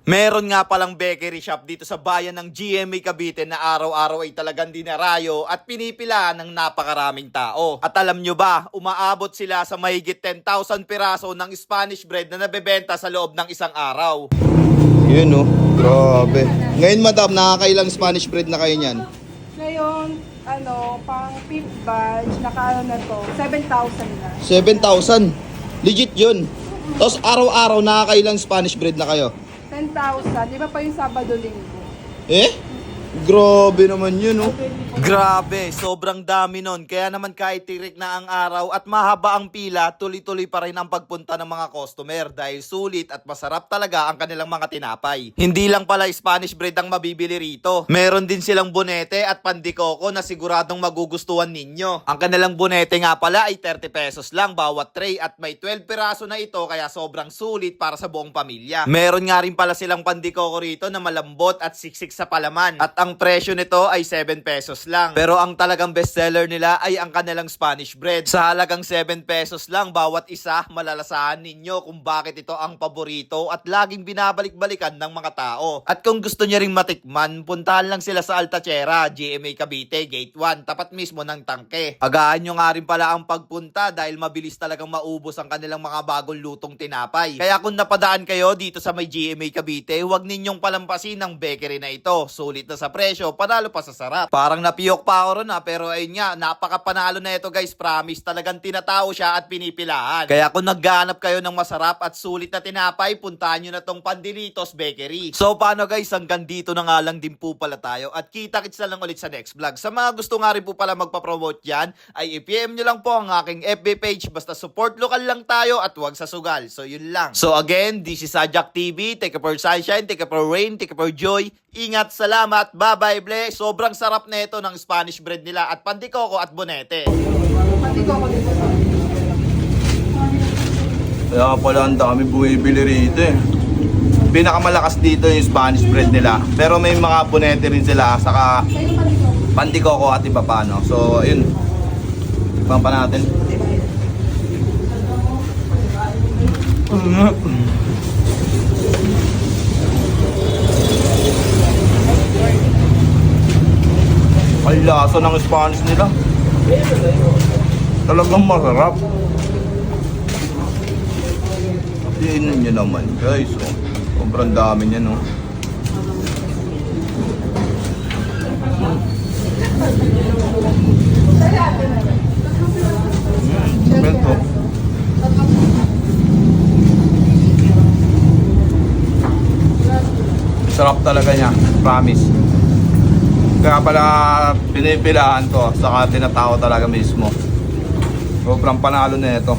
Meron nga palang bakery shop dito sa bayan ng GMA Cavite na araw-araw ay talagang dinarayo at pinipilaan ng napakaraming tao. At alam nyo ba, umaabot sila sa mahigit 10,000 piraso ng Spanish bread na nabebenta sa loob ng isang araw. Yun oh, grabe. Ngayon madam, nakakailang Spanish bread na kayo niyan? Ngayon, pang 5th batch, na to, 7,000 na. 7,000. Legit yun. Tapos araw-araw nakakailang Spanish bread na kayo? 10,000, di ba pa yung Sabado-Linggo? Eh? Grabe naman yun oh. Grabe, sobrang dami nun. Kaya naman kahit tirik na ang araw at mahaba ang pila, tuloy-tuloy pa rin ang pagpunta ng mga customer dahil sulit at masarap talaga ang kanilang mga tinapay. Hindi lang pala Spanish bread ang mabibili rito. Meron din silang bonete at pandikoko na siguradong magugustuhan ninyo. Ang kanilang bonete nga pala ay 30 pesos lang bawat tray at may 12 piraso na ito kaya sobrang sulit para sa buong pamilya. Meron nga rin pala silang pandikoko rito na malambot at siksik sa palaman at ang presyo nito ay 7 pesos lang. Pero ang talagang bestseller nila ay ang kanilang Spanish bread. Sa halagang 7 pesos lang bawat isa, malalasahan ninyo kung bakit ito ang paborito at laging binabalik-balikan ng mga tao. At kung gusto nyo ring matikman, puntahan lang sila sa Altachera, GMA Cavite, Gate 1, tapat mismo ng tangke. Agahan nyo nga rin pala ang pagpunta dahil mabilis talagang maubos ang kanilang mga bagong lutong tinapay. Kaya kung napadaan kayo dito sa may GMA Cavite, huwag ninyong palampasin ang bakery na ito. Sulit na sa presyo, panalo pa sa sarap. Parang napiyok pa ako ron pero ayun nga, napakapanalo na ito guys, promise, talagang tinatao siya at pinipilaan. Kaya kung naghahanap kayo ng masarap at sulit na tinapay, puntahan nyo na tong Pandilitos Bakery. So paano guys, hanggang dito na nga lang din po pala tayo at kita-kits na lang ulit sa next vlog. Sa mga gusto nga rin po pala magpa-promote yan, ay i-PM nyo lang po ang aking FB page, basta support local lang tayo at huwag sa sugal. So yun lang. So again, this is Ajak TV, take a for sunshine, take a for rain, take a for joy. Ingat, salamat, bye-bye, ble. Sobrang sarap na ito ng Spanish bread nila at pandikoko at bonete. Pandikoko dito. Kaya pala ang dami bumibili rito eh. Pinakamalakas dito yung Spanish bread nila. Pero may mga bonete rin sila, saka pandikoko at iba pa, no? So, ayun. Tikman pa natin. Ang lasa ng Spanish nila. Talagang masarap. Tingnan nyo naman guys, oh. Sobrang dami niya, no? Mento. Sarap talaga niya, promise. Kaya pala pinipilahan to, saka tinatao talaga mismo. Sobrang panalo na ito.